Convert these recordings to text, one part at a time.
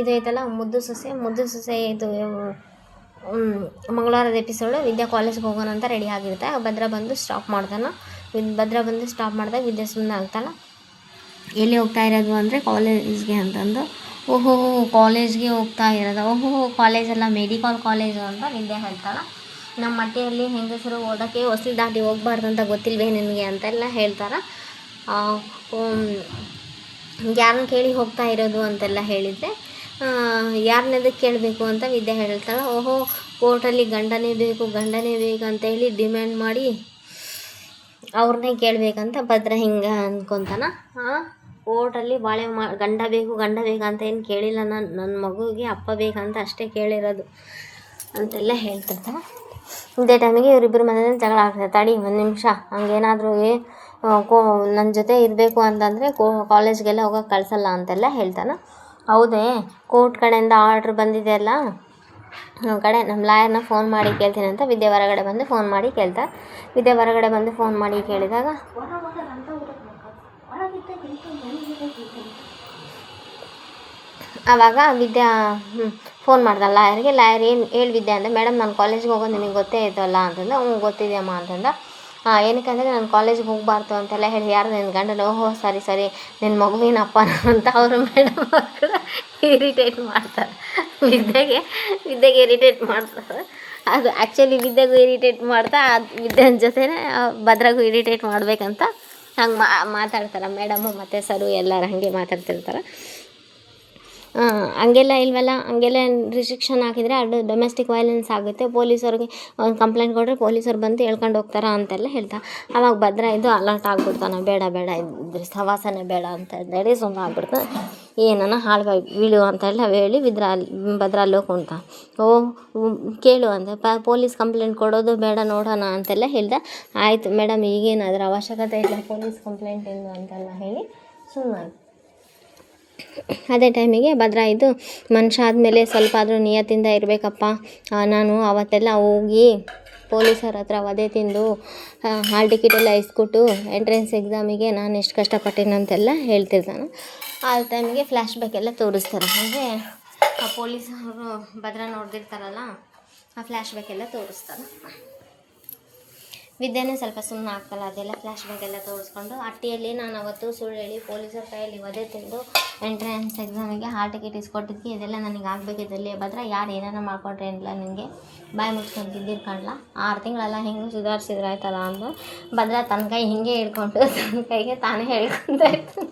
ಇದು ಐತಲ್ಲ ಮುದ್ದು ಸೊಸೆ ಇದು ಮಂಗಳವಾರದ ಎಪಿಸೋಡು. ವಿದ್ಯಾ ಕಾಲೇಜ್ಗೆ ಹೋಗೋಣ ಅಂತ ರೆಡಿ ಆಗಿರುತ್ತೆ. ಭದ್ರ ಬಂದು ಸ್ಟಾಪ್ ಮಾಡ್ತಾನೆ. ಮಾಡಿದಾಗ ವಿದ್ಯಾ ಸುಮ್ಮನೆ ಆಗ್ತಾಳೆ. ಎಲ್ಲಿ ಹೋಗ್ತಾ ಇರೋದು ಅಂದರೆ ಕಾಲೇಜ್ಗೆ ಅಂತಂದು. ಓಹೋ ಕಾಲೇಜ್ಗೆ ಹೋಗ್ತಾ ಇರೋದು, ಓಹೋ ಕಾಲೇಜಲ್ಲ ಮೆಡಿಕಲ್ ಕಾಲೇಜು ಅಂತ ವಿದ್ಯಾ ಹೇಳ್ತಾಳೆ. ನಮ್ಮ ಮಟ್ಟಿಯಲ್ಲಿ ಹೆಂಗಸರು ಓದೋಕ್ಕೆ ಹೊಸ್ಲು ದಾಟಿ ಹೋಗ್ಬಾರ್ದು ಅಂತ ಗೊತ್ತಿಲ್ವೇ ನಿನಗೆ ಅಂತೆಲ್ಲ ಹೇಳ್ತಾರೆ. ಯಾರನ್ನ ಕೇಳಿ ಹೋಗ್ತಾ ಇರೋದು ಅಂತೆಲ್ಲ ಹೇಳಿದರೆ ಯಾರನ್ನದಕ್ಕೆ ಕೇಳಬೇಕು ಅಂತ ವಿದ್ಯೆ ಹೇಳ್ತಾಳೆ. ಓಹೋ ಕೋರ್ಟಲ್ಲಿ ಗಂಡನೇ ಬೇಕು ಅಂತ ಹೇಳಿ ಡಿಮ್ಯಾಂಡ್ ಮಾಡಿ ಅವ್ರನ್ನೇ ಕೇಳಬೇಕಂತ ಭದ್ರ ಹಿಂಗೆ ಅಂದ್ಕೊತಾನ. ಕೋರ್ಟಲ್ಲಿ ಗಂಡ ಬೇಕು ಅಂತ ಏನು ಕೇಳಿಲ್ಲ, ನನ್ನ ಮಗುವಿಗೆ ಅಪ್ಪ ಬೇಕಂತ ಅಷ್ಟೇ ಕೇಳಿರೋದು ಅಂತೆಲ್ಲ ಹೇಳ್ತಿರ್ತಾನೆ. ಇದೇ ಟೈಮಿಗೆ ಇವರಿಬ್ಬರು ಮನೆಯಲ್ಲಿ ಜಗಳ ಆಗ್ತದೆ. ತಡಿ ಒಂದು ನಿಮಿಷ, ಹಂಗೇನಾದರೂ ನನ್ನ ಜೊತೆ ಇರಬೇಕು ಅಂತಂದರೆ ಕಾಲೇಜ್ಗೆಲ್ಲ ಹೋಗೋಕೆ ಕಳಿಸಲ್ಲ ಅಂತೆಲ್ಲ ಹೇಳ್ತಾನೆ. ಹೌದೇ, ಕೋರ್ಟ್ ಕಡೆಯಿಂದ ಆರ್ಡ್ರ್ ಬಂದಿದೆಯಲ್ಲ, ಕಡೆ ನಮ್ಮ ಲಾಯರ್ನ ಫೋನ್ ಮಾಡಿ ಕೇಳ್ತೀನಿ ಅಂತ ವಿದ್ಯೆ ಹೊರಗಡೆ ಬಂದು ಫೋನ್ ಮಾಡಿ ಕೇಳ್ತಾರೆ. ವಿದ್ಯೆ ಹೊರಗಡೆ ಬಂದು ಫೋನ್ ಮಾಡಿ ಕೇಳಿದಾಗ ಆವಾಗ ವಿದ್ಯಾ ಫೋನ್ ಮಾಡ್ದೆ ಲಾಯರ್ಗೆ. ಲಾಯರ್ ಏನು ಹೇಳಿ ವಿದ್ಯೆ ಅಂದರೆ, ಮೇಡಮ್ ನಾನು ಕಾಲೇಜ್ಗೆ ಹೋಗೋದು ನಿನಗೆ ಗೊತ್ತೇ ಇದ್ದಲ್ಲ ಅಂತಂದ. ಗೊತ್ತಿದೆಯಮ್ಮ ಅಂತಂದ. ಏನಕ್ಕಂದರೆ ನಾನು ಕಾಲೇಜಿಗೆ ಹೋಗಬಾರ್ದು ಅಂತೆಲ್ಲ ಹೇಳಿ, ಯಾರು ನಿನ್ನ ಗಂಡನ? ಓಹೋ ಸರಿ ನಿನ್ನ ಮಗುವಿನ ಅಪ್ಪನ ಅಂತ ಅವರು ಮೇಡಮ್ ಕೂಡ ಇರಿಟೇಟ್ ಮಾಡ್ತಾರೆ. ವಿದ್ಯೆಗೆ ಇರಿಟೇಟ್ ಮಾಡ್ತಾರೆ. ಅದು ಆ್ಯಕ್ಚುಲಿ ವಿದ್ಯೆಗೂ ಇರಿಟೇಟ್ ಮಾಡ್ತಾ ವಿದ್ಯೆನ ಜೊತೆನೇ ಭದ್ರಾಗೂ ಇರಿಟೇಟ್ ಮಾಡಬೇಕಂತ ಹಂಗೆ ಮಾತಾಡ್ತಾರೆ. ಮೇಡಮು ಮತ್ತು ಸರು ಎಲ್ಲರೂ ಹಾಗೆ ಮಾತಾಡ್ತಿರ್ತಾರೆ. ಹಂಗೆಲ್ಲ ಇಲ್ವಲ್ಲ, ಹಂಗೆಲ್ಲ ರಿಸ್ಟ್ರಿಕ್ಷನ್ ಹಾಕಿದರೆ ಅದು ಡೊಮೆಸ್ಟಿಕ್ ವೈಲೆನ್ಸ್ ಆಗುತ್ತೆ, ಪೊಲೀಸವ್ರಿಗೆ ಒಂದು ಕಂಪ್ಲೇಂಟ್ ಕೊಟ್ಟರೆ ಪೊಲೀಸರು ಬಂದು ಹೇಳ್ಕೊಂಡು ಹೋಗ್ತಾರೆ ಅಂತೆಲ್ಲ ಹೇಳ್ತಾರೆ. ಆವಾಗ ಭದ್ರ ಇದು ಅಲರ್ಟ್ ಆಗ್ಬಿಡ್ತಾನೆ. ಬೇಡ ಇದ್ರ ಸವಾಸನೆ ಬೇಡ ಅಂತ ಹೇಳಿ ಸುಮ್ಮನೆ ಆಗ್ಬಿಡ್ತಾನೆ. ಏನನ್ನ ಹಾಳು ಬೀಳು ಅಂತೆಲ್ಲ ಹೇಳಿ ಭದ್ರ ಅಲ್ಲಿ ಹೋಗ್ಕೊಂತ ಕೇಳು ಅಂತ ಪೊಲೀಸ್ ಕಂಪ್ಲೇಂಟ್ ಕೊಡೋದು ಬೇಡ ನೋಡೋಣ ಅಂತೆಲ್ಲ ಹೇಳ್ದೆ. ಆಯಿತು ಮೇಡಮ್, ಈಗೇನು ಅದರ ಅವಶ್ಯಕತೆ ಇಲ್ಲ ಪೊಲೀಸ್ ಕಂಪ್ಲೇಂಟ್ ಏನು ಅಂತೆಲ್ಲ ಹೇಳಿ ಸುಮ್ಮನೆ. ಅದೇ ಟೈಮಿಗೆ ಭದ್ರ ಇದು ಮನುಷ್ಯ ಆದಮೇಲೆ ಸ್ವಲ್ಪ ಆದರೂ ನಿಯತ್ತಿಂದ ಇರಬೇಕಪ್ಪ. ನಾನು ಅವತ್ತೆಲ್ಲ ಹೋಗಿ ಪೊಲೀಸರ ಹತ್ರ ವಧೆ ತಿಂದು ಹಾಲ್ ಟಿಕೆಟೆಲ್ಲ ಇಸ್ಕೊಟ್ಟು ಎಂಟ್ರೆನ್ಸ್ ಎಕ್ಸಾಮಿಗೆ ನಾನು ಎಷ್ಟು ಕಷ್ಟಪಟ್ಟೇನಂತೆಲ್ಲ ಹೇಳ್ತಿರ್ತಾನೆ. ಆ ಟೈಮಿಗೆ ಫ್ಲ್ಯಾಶ್ ಬ್ಯಾಕ್ ಎಲ್ಲ ತೋರಿಸ್ತಾರೆ. ಅಂದರೆ ಆ ಪೊಲೀಸರು ಭದ್ರ ನೋಡ್ದಿರ್ತಾರಲ್ಲ, ಆ ಫ್ಲ್ಯಾಶ್ ಬ್ಯಾಕ್ ಎಲ್ಲ ತೋರಿಸ್ತಾರೆ. ವಿದ್ಯೆನೂ ಸ್ವಲ್ಪ ಸುಮ್ಮನೆ ಆಗ್ತಲ್ಲ, ಅದೆಲ್ಲ ಫ್ಲ್ಯಾಶ್ ಬ್ಯಾಕ್ ಎಲ್ಲ ತೋರಿಸ್ಕೊಂಡು ಅಟ್ಟಿಯಲ್ಲಿ ನಾನು ಅವತ್ತು ಸುಳ್ಳು ಹೇಳಿ ಪೊಲೀಸರ ಕೈಯಲ್ಲಿ ವಧೆ ತಿಂದು ಎಂಟ್ರೆನ್ಸ್ ಎಕ್ಸಾಮಿಗೆ ಹಾಲ್ ಟಿಕೆಟ್ ಇಸ್ಕೊಟ್ಟಿದ್ವಿ, ಇದೆಲ್ಲ ನನಗೆ ಆಗಬೇಕಿದ್ದಲ್ಲಿ ಭದ್ರ ಯಾರು ಏನಾರ ಮಾಡ್ಕೊಂಡ್ರೆ ಏನಿಲ್ಲ, ನಿನಗೆ ಬಾಯಿ ಮುಚ್ಕೊಂಡು ಬಿದ್ದಿರ್ಕಂಡ್ಲ 6 ತಿಂಗಳೆಲ್ಲ ಹಿಂಗೆ ಸುಧಾರಿಸಿದ್ರೆ ಆಯ್ತಲ್ಲ ಅಂದು ಭದ್ರ ತನ್ನ ಕೈ ಹಿಂಗೆ ಹಿಡ್ಕೊಂಡು ತನ್ನ ಕೈಗೆ ತಾನೇ ಹೇಳ್ಕೊಂತ ಇರ್ತಾನೆ.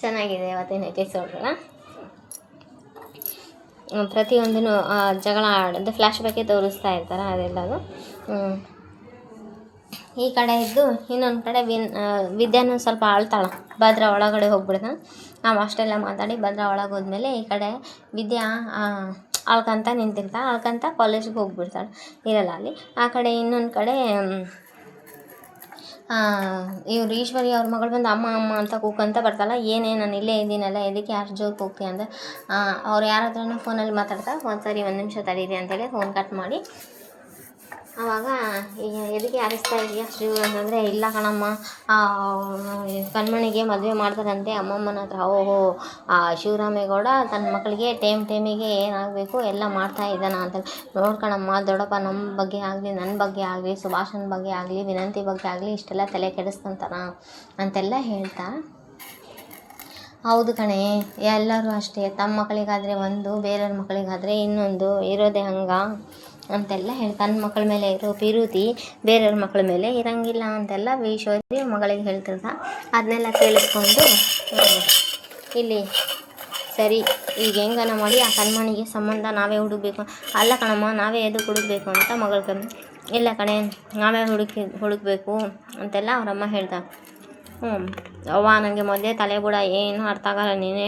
ಚೆನ್ನಾಗಿದೆ ಇವತ್ತಿನ ಎಪಿಸೋಡ್ಗಳ. ಪ್ರತಿಯೊಂದೂ ಜಗಳ ಆಡೋದು ಫ್ಲ್ಯಾಶ್ ಬ್ಯಾಕೇ ತೋರಿಸ್ತಾ ಇರ್ತಾರೆ ಅದೆಲ್ಲದು. ಈ ಕಡೆ ಇದ್ದು ಇನ್ನೊಂದು ಕಡೆ ವಿದ್ಯಾನು ಸ್ವಲ್ಪ ಆಳ್ತಾಳೆ. ಭದ್ರ ಒಳಗಡೆ ಹೋಗ್ಬಿಡ್ತಾನೆ. ನಾವು ಅಷ್ಟೆಲ್ಲ ಮಾತಾಡಿ ಭದ್ರ ಒಳಗೆ ಹೋದ್ಮೇಲೆ ಈ ಕಡೆ ವಿದ್ಯಾ ಅಳ್ಕೊಂತ ನಿಂತಿರ್ತಾಳೆ. ಅಳ್ಕೊಂತ ಕಾಲೇಜಿಗೆ ಹೋಗ್ಬಿಡ್ತಾಳೆ, ಇರಲ್ಲ ಅಲ್ಲಿ. ಆ ಕಡೆ ಇನ್ನೊಂದು ಕಡೆ ಇವ್ರು ಈಶ್ವರಿ ಅವ್ರ ಮಗಳು ಬಂದು ಅಮ್ಮ ಅಂತ ಕೂಗ್ಕೊಂತ ಬರ್ತಾಳೆ. ನಾನು ಇಲ್ಲೇ ಇದ್ದೀನಲ್ಲ, ಎದಕ್ಕೆ ಯಾರು ಜೋರ್ಗೆ ಹೋಗ್ತೀಯ ಅಂದರೆ ಅವ್ರು ಯಾರ ಹತ್ರನೂ ಫೋನಲ್ಲಿ ಮಾತಾಡ್ತಾರೆ. ಒಂದು ನಿಮಿಷ ತಡೀರಿ ಅಂತೇಳಿ ಫೋನ್ ಕಟ್ ಮಾಡಿ ಆವಾಗ ಎದಕ್ಕೆ ಯಾರಿಸ್ತಾ ಇದೆಯಾ ಶ್ರೀ ಅಂತಂದರೆ, ಇಲ್ಲ ಕಣಮ್ಮ, ಕಣ್ಮಣಿಗೆ ಮದುವೆ ಮಾಡ್ತಾರಂತೆ ಅಮ್ಮಮ್ಮನ ಹತ್ರ. ಓಹೋ ಶಿವರಾಮೇಗೌಡ ತನ್ನ ಮಕ್ಕಳಿಗೆ ಟೈಮಿಗೆ ಏನಾಗಬೇಕು ಎಲ್ಲ ಮಾಡ್ತಾ ಇದ್ದಾನ ಅಂತ. ನೋಡ್ಕಣಮ್ಮ ದೊಡ್ಡಪ್ಪ ನಮ್ಮ ಬಗ್ಗೆ ಆಗಲಿ, ನನ್ನ ಬಗ್ಗೆ ಆಗಲಿ, ಸುಭಾಷನ ಬಗ್ಗೆ ಆಗಲಿ, ವಿನಂತಿ ಬಗ್ಗೆ ಆಗಲಿ ಇಷ್ಟೆಲ್ಲ ತಲೆ ಕೆಡಿಸ್ಕೊಂತಾನ ಅಂತೆಲ್ಲ ಹೇಳ್ತಾ. ಹೌದು ಕಣೆ, ಎಲ್ಲರೂ ಅಷ್ಟೇ, ತಮ್ಮ ಮಕ್ಕಳಿಗಾದರೆ ಒಂದು, ಬೇರೆಯವ್ರ ಮಕ್ಕಳಿಗಾದರೆ ಇನ್ನೊಂದು, ಇರೋದೇ ಹಂಗೆ ಅಂತೆಲ್ಲ ಹೇಳಿ ತನ್ನ ಮಕ್ಕಳ ಮೇಲೆ ಇರೋ ಪ್ರೀತಿ ಬೇರೆಯವ್ರ ಮಕ್ಕಳ ಮೇಲೆ ಇರೋಂಗಿಲ್ಲ ಅಂತೆಲ್ಲ ಈಶ್ವರಿ ಮಗಳಿಗೆ ಹೇಳ್ತಿರ್ತ. ಅದನ್ನೆಲ್ಲ ಕೇಳಿಸ್ಕೊಂಡು ಇಲ್ಲಿ ಸರಿ ಈಗ ಹೆಂಗನ ಮಾಡಿ ಆ ಕಣ್ಮಣಿಗೆ ಸಂಬಂಧ ನಾವೇ ಹುಡುಕಬೇಕು. ಅಲ್ಲ ಕಣಮ್ಮ, ನಾವೇ ಎದು ಹುಡುಕಬೇಕು ಅಂತ ಮಗಳ ಕಮ್ಮಿ. ಇಲ್ಲ ಕಣೆ, ನಾವೇ ಹುಡುಕಬೇಕು ಅಂತೆಲ್ಲ ಅವರಮ್ಮ ಹೇಳ್ತಾರೆ. ಅವ್ವ ನನಗೆ ಮೊದಲೇ ತಲೆ ಬುಡ ಏನು ಅರ್ಥ ಆಗಲ್ಲ, ನೀನೇ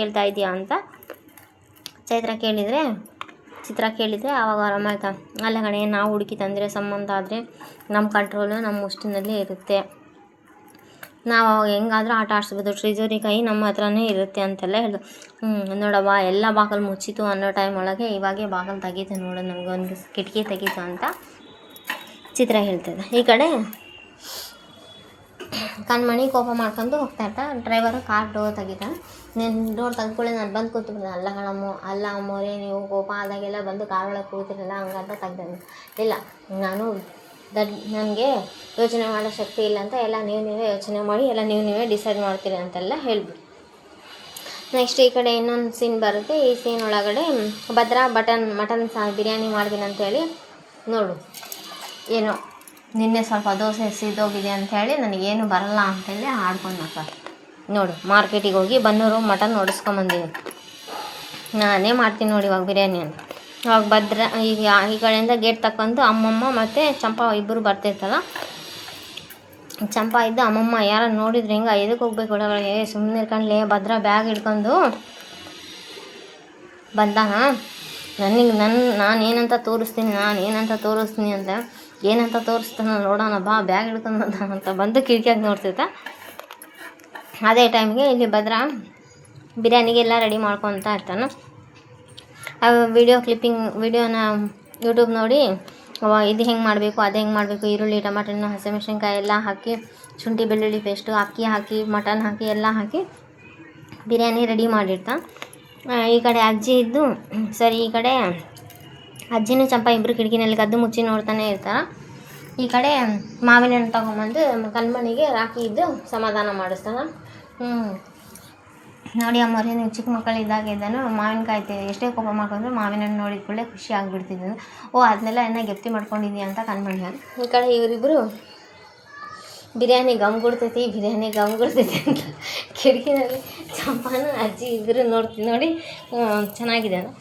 ಹೇಳ್ತಾ ಇದೀಯ ಅಂತ ಚಿತ್ರ ಕೇಳಿದರೆ ಆವಾಗ ಅವರಮ್ಮ ಹೇಳ್ತಾರೆ, ಅಲ್ಲ ಕಣೆ, ನಾವು ಹುಡುಕಿ ತಂದರೆ ಸಂಬಂಧ ಆದರೆ ನಮ್ಮ ಕಂಟ್ರೋಲು ನಮ್ಮ ಮುಷ್ಟಿನಲ್ಲಿ ಇರುತ್ತೆ, ನಾವು ಅವಾಗ ಹೆಂಗಾದರೂ ಆಟ ಆಡಿಸ್ಬೋದು, ಟ್ರಿಜರಿ ಕೈ ನಮ್ಮ ಹತ್ರನೇ ಇರುತ್ತೆ ಅಂತೆಲ್ಲ ಹೇಳಿದ್ರು. ನೋಡವ್ವ ಎಲ್ಲ ಬಾಗಿಲು ಮುಚ್ಚಿತು ಅನ್ನೋ ಟೈಮ್ ಒಳಗೆ ಇವಾಗೆ ಬಾಗಿಲು ತೆಗೀತು ನೋಡು, ನಮಗೊಂದು ಕಿಟಕಿ ತೆಗೀತು ಅಂತ ಚಿತ್ರ ಹೇಳ್ತದೆ. ಈ ಕಡೆ ಕಣ್ಮಣಿ ಕೋಪ ಮಾಡ್ಕೊಂಡು ಹೋಗ್ತಾ ಇರ್ತಾನೆ. ಡ್ರೈವರು ಕಾರ್ ಡೋರ್ ತೆಗಿತಾನೆ. ನೀನು ಡೋರ್ ತೆಗ್ದುಕೊಳ್ಳಿ ನಾನು ಬಂದು ಕೂತ್ಬಿಡ್ತೀನಿ. ಅಲ್ಲ ಕಣಮ್ಮ, ಅಲ್ಲ ಅಮ್ಮೋರೇ, ನೀವು ಕೋಪ ಆದಾಗೆಲ್ಲ ಬಂದು ಕಾರ್ ಒಳಗೆ ಕೂತಿರಲ್ಲ ಹಂಗಂತ ತೆಗ್ದಾನೆ. ಇಲ್ಲ, ನಾನು ನನಗೆ ಯೋಚನೆ ಮಾಡೋ ಶಕ್ತಿ ಇಲ್ಲ ಅಂತ ಎಲ್ಲ ನೀವೇ ಯೋಚನೆ ಮಾಡಿ ಎಲ್ಲ ನೀವೇ ಡಿಸೈಡ್ ಮಾಡ್ತೀರಿ ಅಂತೆಲ್ಲ ಹೇಳ್ಬಿಟ್ಟು ನೆಕ್ಸ್ಟ್ ಈ ಕಡೆ ಇನ್ನೊಂದು ಸೀನ್ ಬರುತ್ತೆ. ಈ ಸೀನ್ ಒಳಗಡೆ ಭದ್ರಾ ಮಟನ್ ಬಿರಿಯಾನಿ ಮಾಡ್ತೀನಿ ಅಂತೇಳಿ, ನೋಡು ಏನೋ ನಿನ್ನೆ ಸ್ವಲ್ಪ ದೋಸೆ ಸಿದ್ದೋಗಿದೆ ಅಂಥೇಳಿ ನನಗೇನು ಬರಲ್ಲ ಅಂತೇಳಿ ಆಡ್ಕೊಂಡಪ್ಪ. ನೋಡು ಮಾರ್ಕೆಟಿಗೆ ಹೋಗಿ ಬನ್ನೂರು ಮಟನ್ ಹೊಡಿಸ್ಕೊಂಬಂದೀನಿ, ನಾನೇ ಮಾಡ್ತೀನಿ ನೋಡಿ ಇವಾಗ ಬಿರಿಯಾನಿ ಅಂತ. ಅವಾಗ ಭದ್ರಾ ಈಗ ಈ ಕಡೆಯಿಂದ ಗೇಟ್ ತಕ್ಕೊಂಡು ಅಮ್ಮಮ್ಮ ಮತ್ತು ಚಂಪಾ ಇಬ್ಬರು ಬರ್ತಿರ್ತಲ್ಲ. ಚಂಪಾ ಇದ್ದು ಅಮ್ಮಮ್ಮ ಯಾರು ನೋಡಿದ್ರೆ ಹಿಂಗೆ ಎದಕ್ಕೆ ಹೋಗ್ಬೇಕು ಒಳಗಡೆ, ಸುಮ್ಮನೆ ಇರ್ಕೊಂಡ್ಲಿ. ಭದ್ರಾ ಬ್ಯಾಗ್ ಹಿಡ್ಕೊಂಡು ಬಂದಾನ. ನಾನು ಏನಂತ ತೋರಿಸ್ತೀನಿ ಅಂತ ಏನಂತ ತೋರಿಸ್ತಾನ ನೋಡೋಣ ಬಾ, ಬ್ಯಾಗ್ ಹಿಡ್ಕೊಂಡು ಬಂದಾನಂತ ಬಂದು ಕಿಟಕಿಯಾಗಿ ನೋಡ್ತೈತ. ಅದೇ ಟೈಮ್ಗೆ ಇಲ್ಲಿ ಭದ್ರಾ ಬಿರಿಯಾನಿಗೆಲ್ಲ ರೆಡಿ ಮಾಡ್ಕೊತ ಇರ್ತಾನೆ. ಆ ವಿಡಿಯೋನ ಯೂಟ್ಯೂಬ್ ನೋಡಿ ಇದು ಹೆಂಗೆ ಮಾಡಬೇಕು ಅದು ಹೆಂಗೆ ಮಾಡಬೇಕು, ಈರುಳ್ಳಿ ಟಮಾಟೊ ಹಸಿಮೆಣ್ಸಿನ್ಕಾಯಿ ಎಲ್ಲ ಹಾಕಿ, ಶುಂಠಿ ಬೆಳ್ಳುಳ್ಳಿ ಪೇಸ್ಟು ಅಕ್ಕಿ ಹಾಕಿ, ಮಟನ್ ಹಾಕಿ ಎಲ್ಲ ಹಾಕಿ ಬಿರಿಯಾನಿ ರೆಡಿ ಮಾಡಿರ್ತಾನೆ. ಈ ಕಡೆ ಅಜ್ಜಿ ಇದ್ದು ಸರಿ, ಈ ಕಡೆ ಅಜ್ಜಿನೂ ಚಂಪಾ ಇಬ್ಬರು ಕಿಟಕಿನಲ್ಲಿ ಕದ್ದು ಮುಚ್ಚಿ ನೋಡ್ತಾನೆ ಇರ್ತಾರೆ. ಈ ಕಡೆ ಮಾವಿನ ಹಣ್ಣು ತೊಗೊಂಬಂದು ಕಣ್ಮಣಿಗೆ ರಾಖಿ ಇದ್ದು ಸಮಾಧಾನ ಮಾಡಿಸ್ತಾನೆ. ನೋಡಿ ಅಮ್ಮವ್ರೆ, ನೀವು ಚಿಕ್ಕ ಮಕ್ಕಳಿದ್ದಾಗಿದ್ದಾನು ಮಾವಿನಕಾಯಿ ಎಷ್ಟೇ ಕೋಪ ಮಾಡ್ಕೊಂಡ್ರು ಮಾವಿನ ಹಣ್ಣು ನೋಡಿದ ಕೂಡಲೇ ಖುಷಿ ಆಗಿಬಿಡ್ತಿದ್ದು. ಅದನ್ನೆಲ್ಲ ಗೆಪ್ತಿ ಮಾಡ್ಕೊಂಡಿದ್ದೀಯ ಅಂತ ಕಣ್ಮಣಿ. ಈ ಕಡೆ ಇವರಿಬ್ಬರು ಬಿರಿಯಾನಿ ಗಮ್ ಗುಡ್ತೈತಿ ಅಂತ ಕಿಟಕಿನಲ್ಲಿ ಚಂಪಾನ ಅಜ್ಜಿ ಇಬ್ಬರು ನೋಡಿ ಚೆನ್ನಾಗಿದೆ ಅಂತ.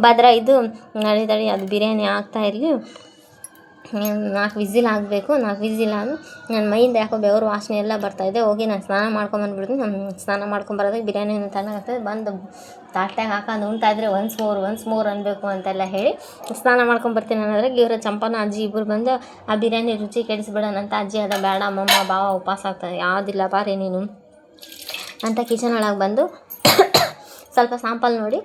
ಭದ್ರಾ ಇದು ನಡಿ ಅದು ಬಿರಿಯಾನಿ ಆಗ್ತಾ ಇರಲಿ, 4 ವಿಸಿಲ್ ಆಗಬೇಕು. 4 ವಿಸಿಲ್ ಆಗಿ ನನ್ನ ಮೈಯಿಂದ ಯಾಕೋ ಬೆವರು ವಾಸನೆ ಎಲ್ಲ ಬರ್ತಾಯಿದೆ. ಹೋಗಿ ನಾನು ಸ್ನಾನ ಮಾಡ್ಕೊಂಬಂದ್ಬಿಡ್ತೀನಿ. ನಾನು ಸ್ನಾನ ಮಾಡ್ಕೊಂಬರೋದಾಗ ಬಿರಿಯಾನಿ ತಣ್ಣಗಾಗ್ತದೆ, ಬಂದು ತಾಟ್ಯಾಗ ಹಾಕೊಂಡು ಉಣ್ತಾಯಿದ್ರೆ ಒನ್ಸ್ ಮೋರ್ ಅನ್ಬೇಕು ಅಂತೆಲ್ಲ ಹೇಳಿ ಸ್ನಾನ ಮಾಡ್ಕೊಂಬರ್ತೀನಿ ಅನ್ನೋದ್ರಾಗ ಇವರು ಚಂಪನ ಅಜ್ಜಿ ಇಬ್ಬರು ಬಂದು ಆ ಬಿರಿಯಾನಿ ರುಚಿ ಕೆಡಿಸ್ಬಿಡೋಣಂತ. ಅಜ್ಜಿ ಅದ ಬೇಡ ಅಮ್ಮಮ್ಮ ಬಾವ ಉಪವಾಸ ಆಗ್ತದೆ, ಯಾವುದಿಲ್ಲ ಬಾರಿ ನೀನು ಅಂತ ಕಿಚನ್ ಒಳಗೆ ಬಂದು ಸ್ವಲ್ಪ ಸ್ಯಾಂಪಲ್ ನೋಡಿ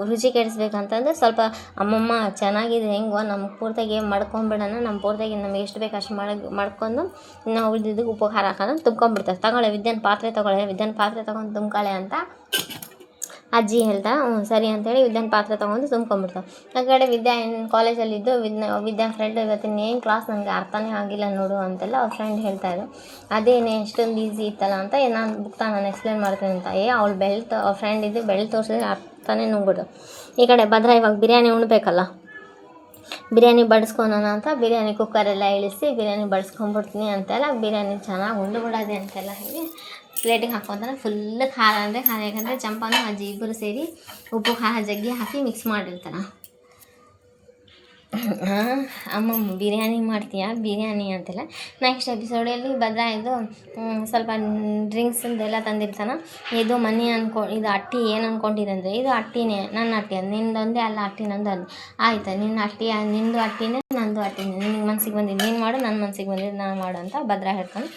ರುಚಿ ಕೆಡಿಸ್ಬೇಕಂತಂದ್ರೆ ಸ್ವಲ್ಪ ಅಮ್ಮಮ್ಮ ಚೆನ್ನಾಗಿದೆ ಹೆಂಗೋ ನಮ್ಮ ಪೂರ್ತಿಗೆ ಮಾಡ್ಕೊಂಬಿಡೋಣ, ನಮ್ಮ ಪೂರ್ತಿಗೆ ನಮಗೆ ಎಷ್ಟು ಬೇಕು ಅಷ್ಟು ಮಾಡ್ಕೊಂಡು ನಾವು ಉಳಿದಿದ್ದು ಉಪ್ಪು ಖಾರ ಹಾಕೋಣ ತುಂಬ್ಕೊಂಡ್ಬಿಡ್ತಾರೆ. ತಗೊಳ್ಳೆ ವಿದ್ಯಾನ್ ಪಾತ್ರೆ ತೊಗೊಂಡು ತುಂಬ್ಕೊಳ್ಳೆ ಅಂತ ಅಜ್ಜಿ ಹೇಳ್ತಾ ಸರಿ ಅಂತೇಳಿ ವಿದ್ಯಾನ್ ಪಾತ್ರೆ ತೊಗೊಂಡು ತುಂಬ್ಕೊಂಡ್ಬಿಡ್ತಾರೆ. ಆ ಕಡೆ ವಿದ್ಯಾ ಕಾಲೇಜಲ್ಲಿದ್ದು ವಿದ್ಯಾ ಫ್ರೆಂಡ್ ಇವತ್ತಿನ ಏನು ಕ್ಲಾಸ್ ನನಗೆ ಅರ್ಥನೇ ಆಗಿಲ್ಲ ನೋಡು ಅಂತೆಲ್ಲ ಅವ್ರ ಫ್ರೆಂಡ್ ಹೇಳ್ತಾಯಿದ್ರು. ಅದೇನೇ ಎಷ್ಟೊಂದು ಈಸಿ ಇತ್ತಲ್ಲ ಅಂತ ನಾನು ನಾನು ಎಕ್ಸ್ಪ್ಲೇನ್ ಮಾಡ್ತೀನಿ ಅಂತ. ಅವಳು ಅವ್ರ ಫ್ರೆಂಡ್ ಇದ್ದು ಬೆಳ್ಳು ತೋರಿಸಿದ್ರೆ ಅರ್ಥನೇ ನುಂಗ್ಬಿಡು. ಈ ಕಡೆ ಭದ್ರಾ ಇವಾಗ ಬಿರಿಯಾನಿ ಉಣ್ಬೇಕಲ್ಲ, ಬಿರಿಯಾನಿ ಬಡಿಸ್ಕೊಳೋಣ ಅಂತ ಬಿರಿಯಾನಿ ಕುಕ್ಕರೆಲ್ಲ ಇಳಿಸಿ ಬಿರಿಯಾನಿ ಬಡಿಸ್ಕೊಂಡ್ಬಿಡ್ತೀನಿ ಅಂತೆಲ್ಲ ಬಿರಿಯಾನಿ ಚೆನ್ನಾಗಿ ಉಂಡುಬಿಡೋದೆ ಅಂತೆಲ್ಲ ಹೇಳಿ ಪ್ಲೇಟಿಗೆ ಹಾಕ್ಕೊತಾನೆ. ಫುಲ್ ಖಾರ ಅಂದರೆ ಖಾರ, ಯಾಕಂದರೆ ಚಂಪಾನು ಅಜ್ಜಿ ಇಬ್ಬರು ಸೇರಿ ಉಪ್ಪು ಖಾರ ಜಗ್ಗಿ ಹಾಕಿ ಮಿಕ್ಸ್ ಮಾಡಿರ್ತಾರೆ. ಅಮ್ಮಮ್ಮ ಬಿರಿಯಾನಿ ಮಾಡ್ತೀಯಾ ಬಿರಿಯಾನಿ ಅಂತೆಲ್ಲ. ನೆಕ್ಸ್ಟ್ ಎಪಿಸೋಡಲ್ಲಿ ಭದ್ರಾ ಇದು ಸ್ವಲ್ಪ ಡ್ರಿಂಕ್ಸಂದೆಲ್ಲ ತಂದಿರ್ತಾನೆ. ಇದು ಮನಿ ಇದು ಅಟ್ಟಿ ಏನು ಅಂದ್ಕೊಂಡಿರಂದರೆ ಇದು ಅಟ್ಟಿನೇ, ನನ್ನ ಅಟ್ಟಿ ಅದು ನಿಂದೊಂದೇ ಅಲ್ಲ ಅಟ್ಟಿ ನಂದು ಅದು ಆಯ್ತು. ನಿನ್ನ ಅಟ್ಟಿ ನಿಂದು ಅಟ್ಟಿನೇ ನಂದು ಅಟ್ಟಿನೇ, ನಿನಗೆ ಮನ್ಸಿಗೆ ಬಂದಿದ್ದು ನೀನು ಮಾಡು, ನನ್ನ ಮನ್ಸಿಗೆ ಬಂದಿದ್ದು ನಾನು ಮಾಡು ಅಂತ ಭದ್ರಾ ಹೇಳ್ತಾನೆ.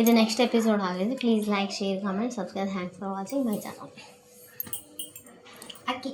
ಇದು ನೆಕ್ಸ್ಟ್ ಎಪಿಸೋಡ್ ಆಗಿದೆ. Please like, share, comment, subscribe. Thanks for watching my channel. ಅಕ್ಕಿ